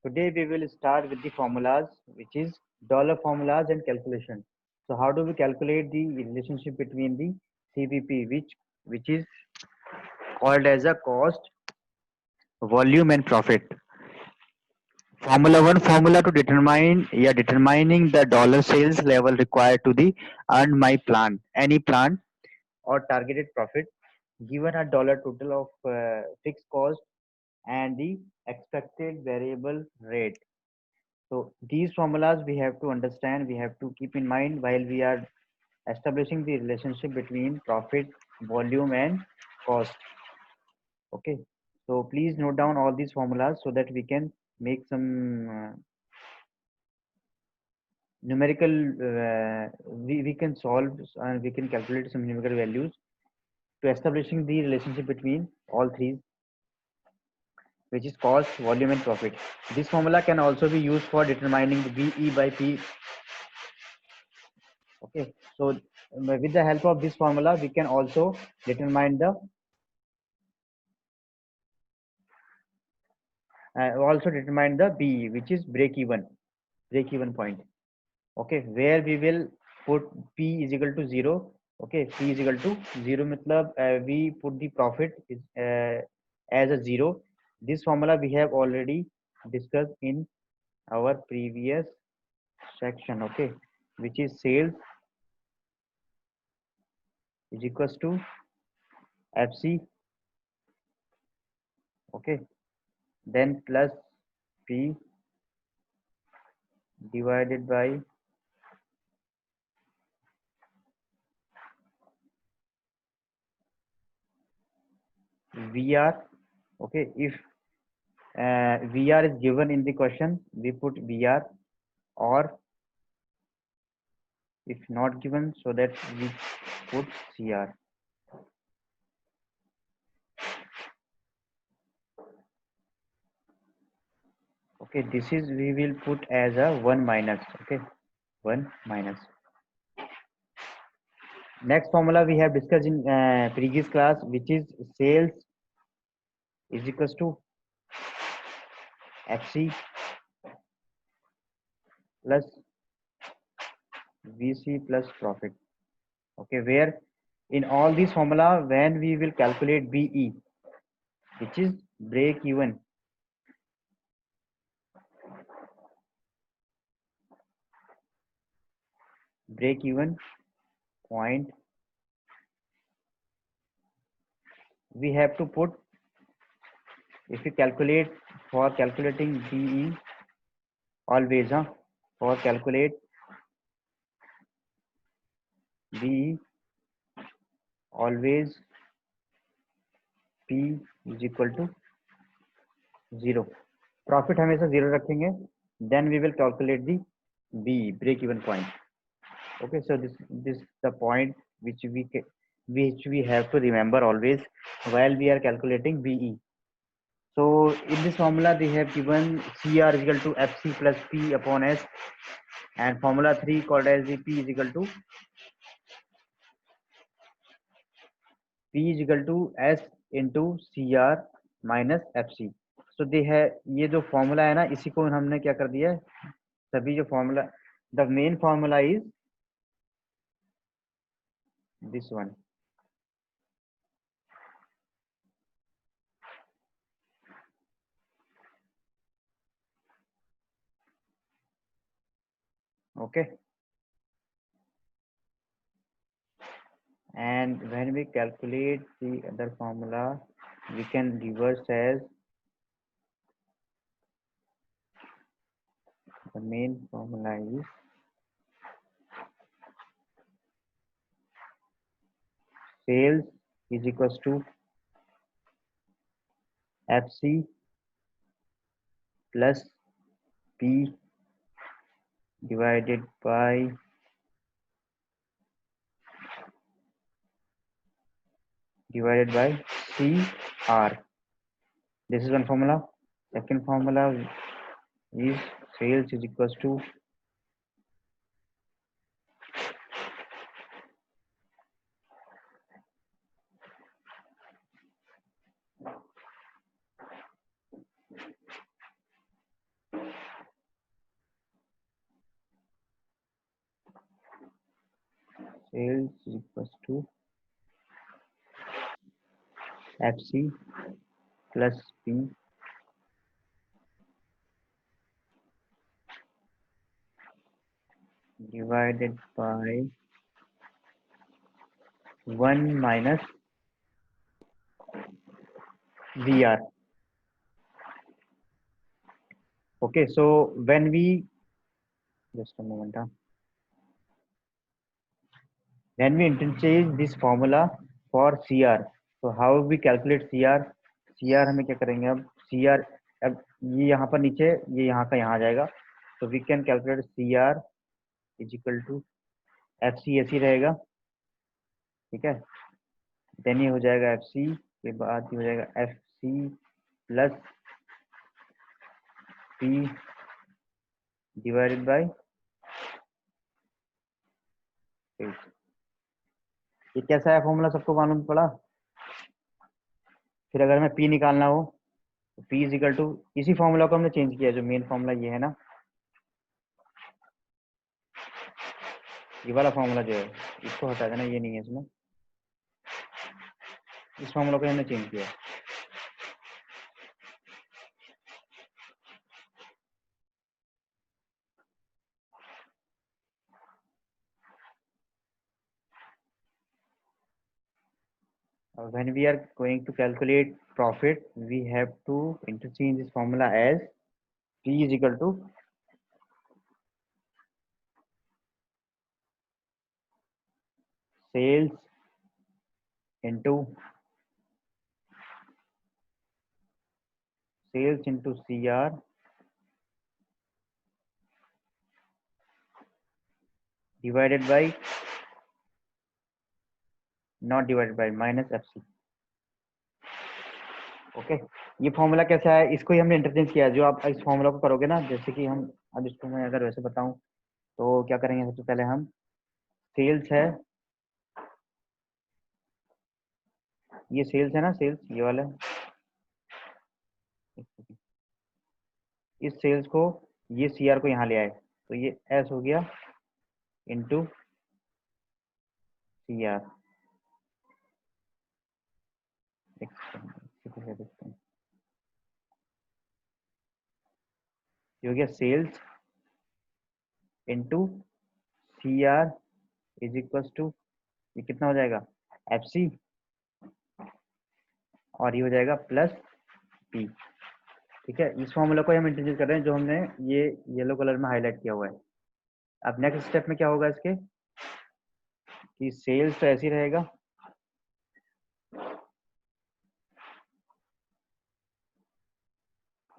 Today we will start with the formulas, which is dollar formulas and calculation. So how do we calculate the relationship between the CVP, which is called as a cost, volume, and profit? Formula one formula to determining the dollar sales level required to the earn my plan any plan or targeted profit given a dollar total of fixed cost and the expected variable rate. So these formulas we have to understand, we have to keep in mind while we are establishing the relationship between profit, volume, and cost. Okay. So please note down all these formulas so that we can make some numerical, we can solve and we can calculate some numerical values to establishing the relationship between all three, which is cost, volume, and profit. This formula can also be used for determining the VE by P. Okay, so with the help of this formula, we can also determine the BE, which is break even point. Okay, where we will put P is equal to 0. Okay, P is equal to 0 matlab we put the profit is as a 0. This formula we have already discussed in our previous section. Okay, which is sales is equals to FC. Okay, then plus P divided by VR. Okay, if VR is given in the question, we put VR, or if not given, so that we put CR. Okay, this is we will put as a 1 minus. Okay, 1 minus. Next formula we have discussed in previous class, which is sales is equals to FC plus VC plus profit. Okay, where in all these formula, when we will calculate BE, which is break even, point, we have to put, if we calculate, for calculating BE, always for calculate BE, always P is equal to 0. Profit हमेशा 0 रखेंगे, then we will calculate the B, break even point. Okay, so this the point which we have to remember always while we are calculating BE. So in this formula they have given CR is equal to FC plus P upon S, and formula 3 called as the P is equal to S into CR minus FC. So they है, ये जो formula है ना, इसी को हमने क्या कर दिया है, सभी जो formula, the main formula is this one. Okay, and when we calculate the other formula, we can reverse as the main formula is sales is equals to FC plus P divided by CR. This is one formula. Second formula is sales is equals to sales is equals to FC plus P divided by 1 minus VR. Okay, so when we, just a moment, when we interchange this formula for CR, so how we calculate CR? CR हमें क्या करेंगे अब? CR अब ये यहाँ पर नीचे, ये यहाँ का यहाँ आ जाएगा, तो we can calculate CR is equal to FC ऐसी रहेगा, ठीक है। देन ये हो जाएगा FC के बाद ये हो जाएगा FC plus P divided by, ये कैसा है फॉर्मूला, सबको मालूम पड़ा? फिर अगर हमें P निकालना हो तो P इज इक्वल टू, इसी फॉर्मूला को हमने चेंज किया, जो मेन फॉर्मूला ये है ना, ये वाला फॉर्मूला जो है इसको हटा देना, ये नहीं है इसमें, इस फॉर्मूला को हमने चेंज किया। When we are going to calculate profit, we have to interchange this formula as P is equal to sales into CR divided by, not divided by, minus FC। Okay, ये formula कैसा है, इसको ही हमने interchange किया है। जो आप इस फॉर्मूला को करोगे ना, जैसे कि हम अब इसको मैं अगर वैसे बताऊं तो क्या करेंगे, सबसे पहले हम सेल्स है, ये सेल्स है ना, सेल्स ये वाला, इस सेल्स को, ये CR को यहाँ ले आए, तो ये S हो गया इंटू CR, ये हो गया sales into CR is equal to, ये कितना हो जाएगा FC, और ये हो जाएगा प्लस P, ठीक है। इस फॉर्मूला को हम इंट्रोड्यूस कर रहे हैं, जो हमने ये येलो कलर में हाईलाइट किया हुआ है। अब नेक्स्ट स्टेप में क्या होगा इसके, कि सेल्स तो ऐसी रहेगा,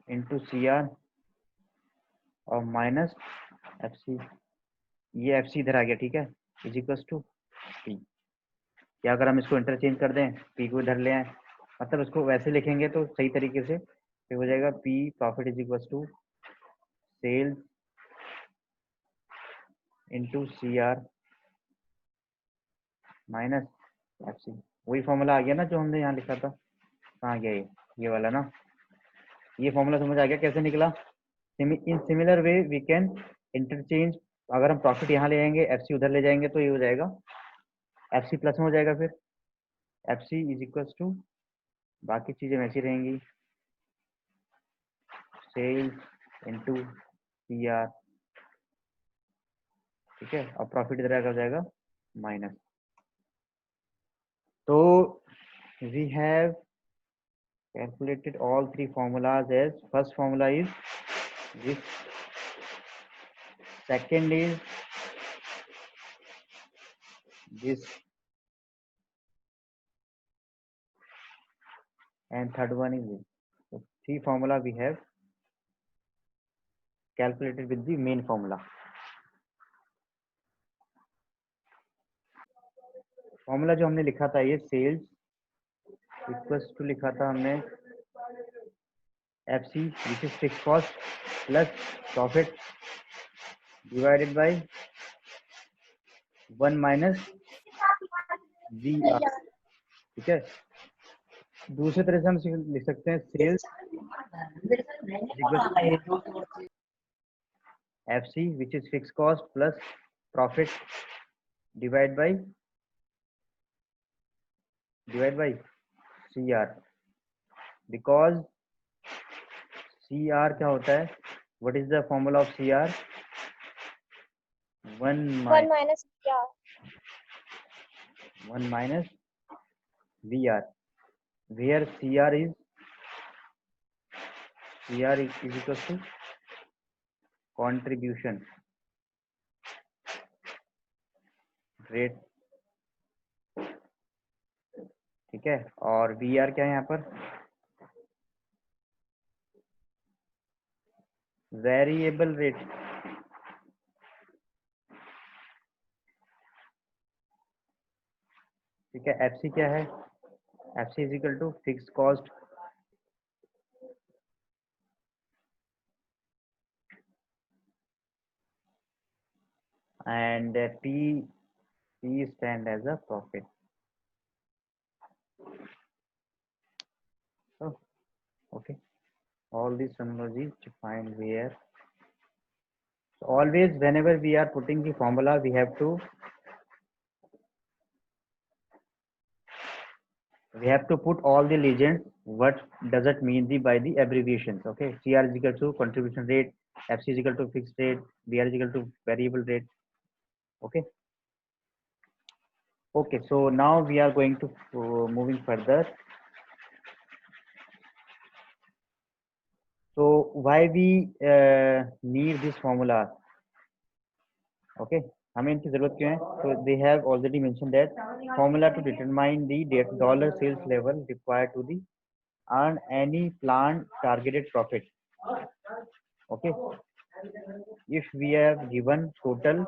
इंटू CR और माइनस FC, ये FC इधर आ गया, ठीक है, इज इक्वल टू P। या अगर हम इसको इंटरचेंज कर दें, P को इधर ले आए, मतलब इसको वैसे लिखेंगे तो सही तरीके से, फिर हो जाएगा P profit is equal to sales into CR minus FC। वही फॉर्मूला आ गया ना जो हमने यहाँ लिखा था, कहाँ गया ये वाला ना, ये फॉर्मूला समझ आ गया कैसे निकला। In similar way we can interchange, अगर हम प्रॉफिट यहाँ ले आएंगे, FC उधर ले जाएंगे, तो ये हो जाएगा FC प्लस में हो जाएगा, फिर FC इज इक्वल टू, बाकी चीजें वैसी रहेंगी, सेल्स इंटू CR, ठीक है, और प्रॉफिट इधर आ जाएगा माइनस। तो we have calculated all three formulas as, first formula is this, second is this, and third one is this. So three formula we have calculated with the main formula. Formula जो हमने लिखा था, ये sales equals to लिखा था हमने FC which is fix cost plus profit divided by 1 minus VR, ठीक है। दूसरे तरह से हम लिख सकते हैं sales FC which is fix cost plus profit divide by CR, because CR क्या होता है? What is the formula of CR? 1 minus VR. VR, where CR is equals to contribution rate, ठीक है, और VR क्या है यहाँ पर? वेरिएबल रेट, ठीक है। FC क्या है? FC is equal to fix cost and P stand as a profit. So okay, all these terminologies defined here. So always whenever we are putting the formula, we have to put all the legends. What does it mean by the abbreviations? Okay, CR is equal to contribution rate, FC is equal to fixed rate, VR is equal to variable rate. Okay. Okay, so now we are going to moving further. So why we need this formula? Okay, हमें इनकी जरूरत क्यों है? So they have already mentioned that formula to determine the dollar sales level required to the earn any planned targeted profit. Okay, if we have given total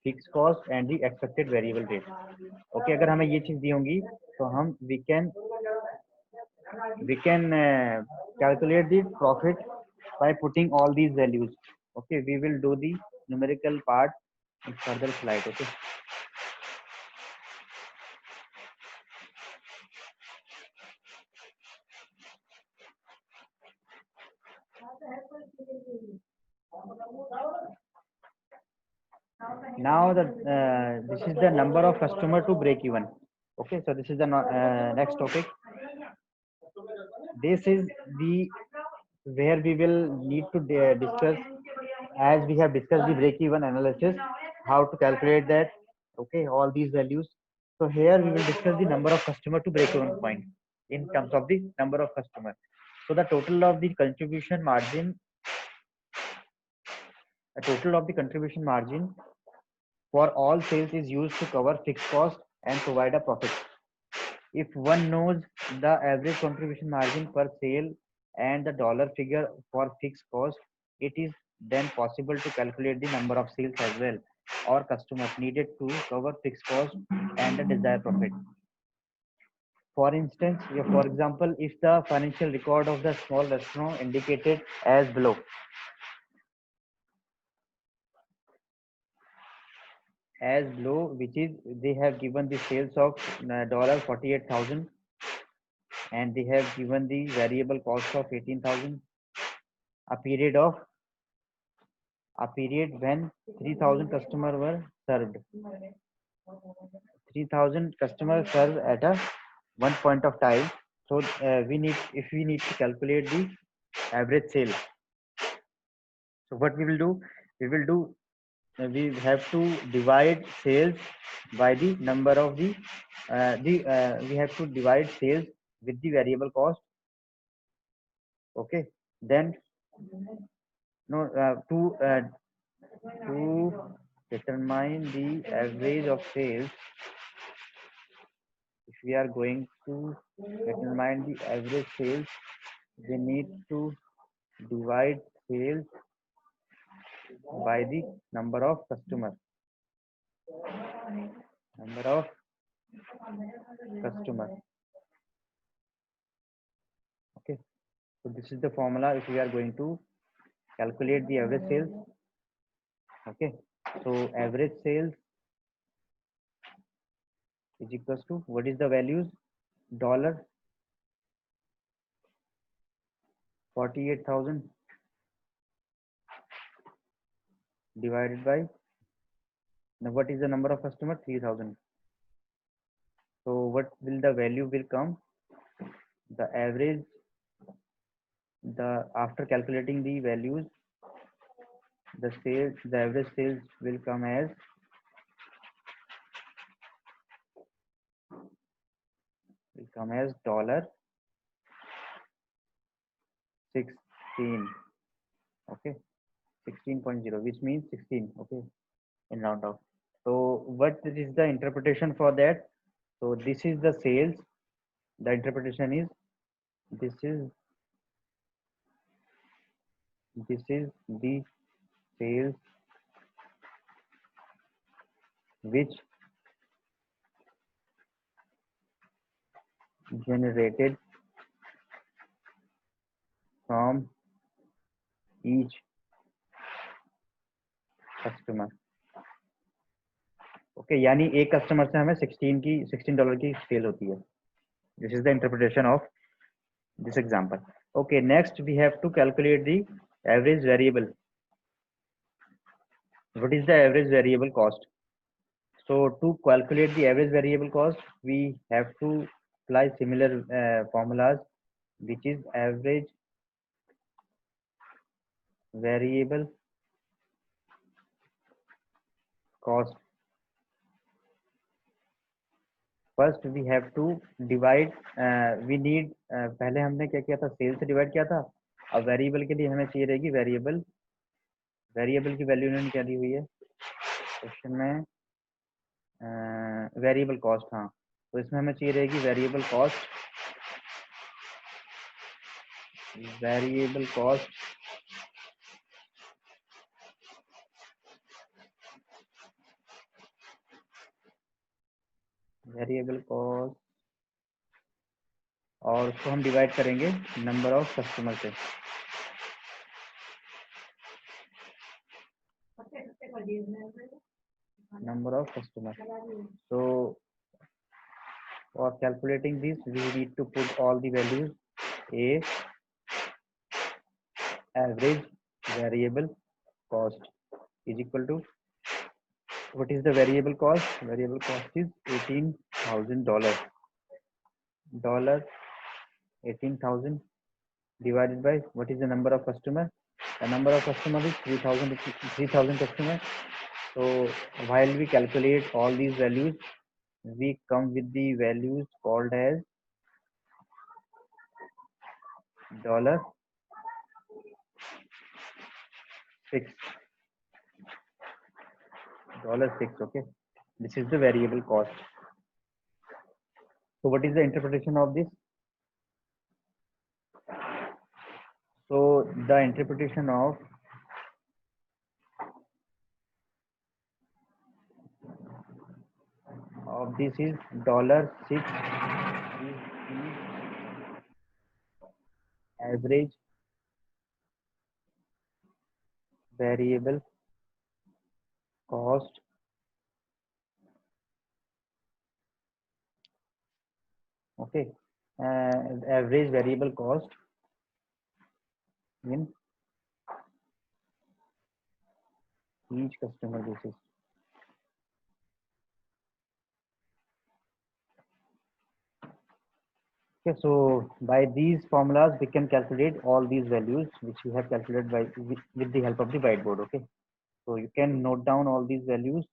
fixed cost and the expected variable rate. Okay, अगर हमें ये चीज दी होंगी तो हम we can calculate the profit by putting all these values. Okay, we will do the numerical part in further slide. Okay. Now this is the number of customer to break even. Okay, so this is the next topic. This is the where we will need to discuss, as we have discussed the break even analysis, how to calculate that. Okay, all these values. So here we will discuss the number of customer to break even point in terms of the number of customer. So the total of the contribution margin, for all sales is used to cover fixed cost and provide a profit. If one knows the average contribution margin per sale and the dollar figure for fixed cost, it is then possible to calculate the number of sales as well, or customers needed to cover fixed cost and the desired profit. For instance, for example, if the financial record of the small restaurant indicated as below, which is they have given the sales of $48,000 and they have given the variable cost of 18,000, a period when 3,000 customers were served. 3,000 customers served at a one point of time. So if we need to calculate the average sale. So what we will do? We have to divide sales by the number of we have to divide sales with the variable cost. Okay, then no to determine the average of sales, if we are going to determine the average sales, we need to divide sales by the number of customers. Okay, so this is the formula if we are going to calculate the average sales. Okay, so average sales is equals to, what is the values? $48,000 divided by Now what is the number of customer? 3000. So what will the value will come? The average, the after calculating the values, the average sales will come as dollar 16. Okay, 16.0, which means 16. Okay, in round off. So what is the interpretation for that? So this is the sales. The interpretation is this is the sales which generated from each customer. Okay, यानी एक customer से हमें 16 dollar की sale होती है. This is the interpretation of this example. Okay, next we have to calculate the average variable. What is the average variable cost? So to calculate the average variable cost, we have to apply similar formulas, which is average variable cost. First we have to divide, we need पहले हमने क्या किया था, cell से divide किया था. अब variable के लिए हमें चाहिए रहेगी वेरिएबल की वैल्यू इन्होंने क्या दी हुई है क्वेश्चन में, वेरिएबल कॉस्ट. हाँ, तो इसमें हमें चाहिए रहेगी वेरिएबल कॉस्ट वेरिएबल कॉस्ट और उसको हम डिवाइड करेंगे नंबर ऑफ कस्टमर से. Number of customers. So for calculating this, we need to put all the values. A average variable cost is equal to, what is the variable cost? Variable cost is $18,000. 18,000 divided by what is the number of customer? The number of customer is 3,000 customers. So while we calculate all these values, we come with the values called as $6. $6. Okay, this is the variable cost. So what is the interpretation of this? So the interpretation of this is $6 is the average variable cost okay, average variable cost in each customer basis. Okay, so by these formulas we can calculate all these values which we have calculated by with the help of the whiteboard. Okay, so you can note down all these values.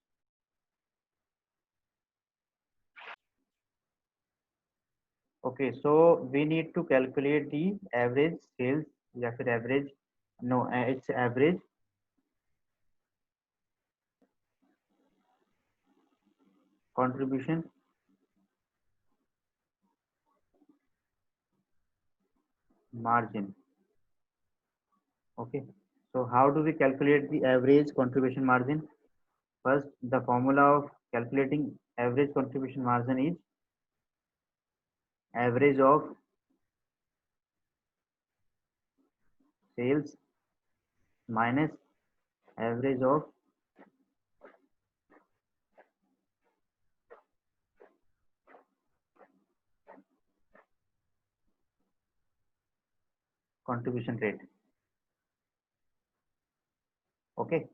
Okay, so we need to calculate the average sales या फिर average, no, it's average contribution margin. Okay, so how do we calculate the average contribution margin? First, the formula of calculating average contribution margin is average of sales minus average of contribution rate. Okay,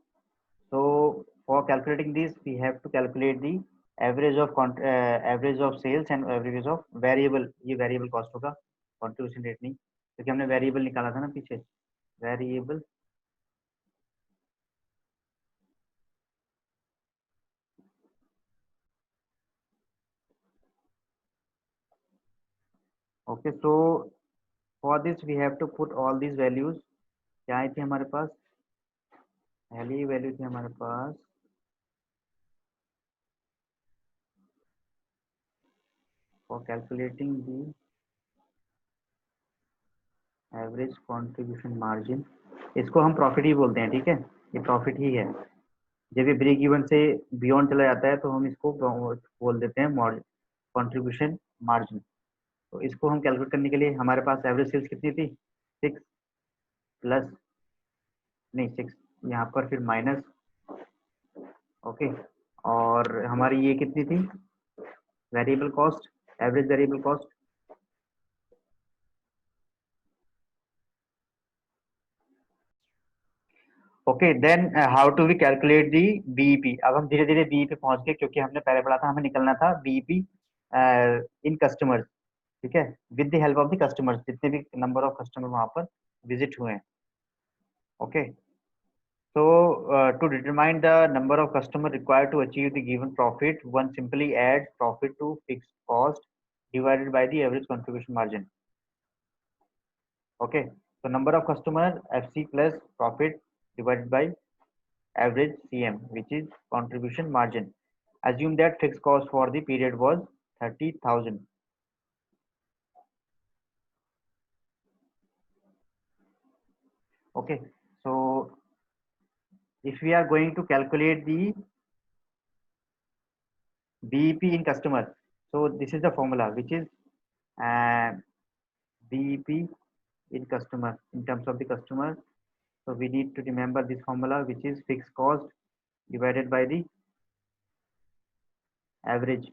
so for For calculating this, we have to calculate the average of sales and average of variable. ये variable cost होगा, contribution rate नहीं, क्योंकि हमने variable निकाला था ना पीछे, variable. Okay, so for this we have to put all these values. क्या आई थी हमारे पास? पहली वैल्यू थी हमारे पास for calculating the average contribution margin, इसको हम प्रॉफिट ही बोलते हैं, ठीक है, ये प्रॉफिट ही है। जब ये ब्रेक इवन से बियॉन्ड चला जाता है तो हम इसको बोल देते हैं कंट्रीब्यूशन मार्जिन। तो इसको हम कैलकुलेट करने के लिए हमारे पास एवरेज सेल्स कितनी थी? 6 प्लस नहीं 6 यहाँ पर फिर माइनस, ओके, और हमारी ये कितनी थी variable cost, average variable cost. Okay, then how to we calculate the BEP. अब हम धीरे धीरे बीईपी पहुंच गए, क्योंकि हमने पहले पढ़ा था हमें निकलना था बीईपी इन कस्टमर्स, ठीक है, with the help of the customers, जितने भी नंबर ऑफ कस्टमर वहां पर विजिट हुए हैं। Okay, so to determine the number of customer required to achieve the given profit, one simply adds profit to fixed cost divided by the average contribution margin. Okay, so number of customer FC plus profit divided by average CM, which is contribution margin. Assume that fixed cost for the period was 30,000. Okay, so if we are going to calculate the BEP in customer, so this is the formula, which is BEP in customer, in terms of the customer. So we need to remember this formula, which is fixed cost divided by the average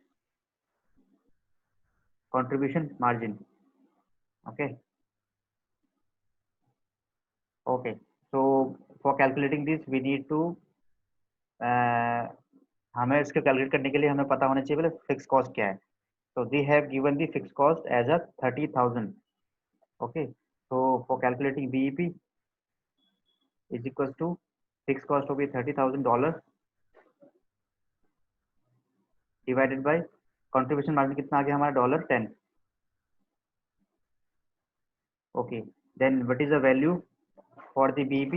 contribution margin. Okay. Okay. So for calculating this, we need to हमें इसको calculate करने के लिए हमें पता होना चाहिए पहले फिक्स कॉस्ट क्या है। So they have given the fixed cost as a 30,000. Okay. So for calculating BEP is equals to fixed cost will be $30,000 divided by contribution margin कितना आ गया हमारा $10. Okay, then what is the value for the BEP?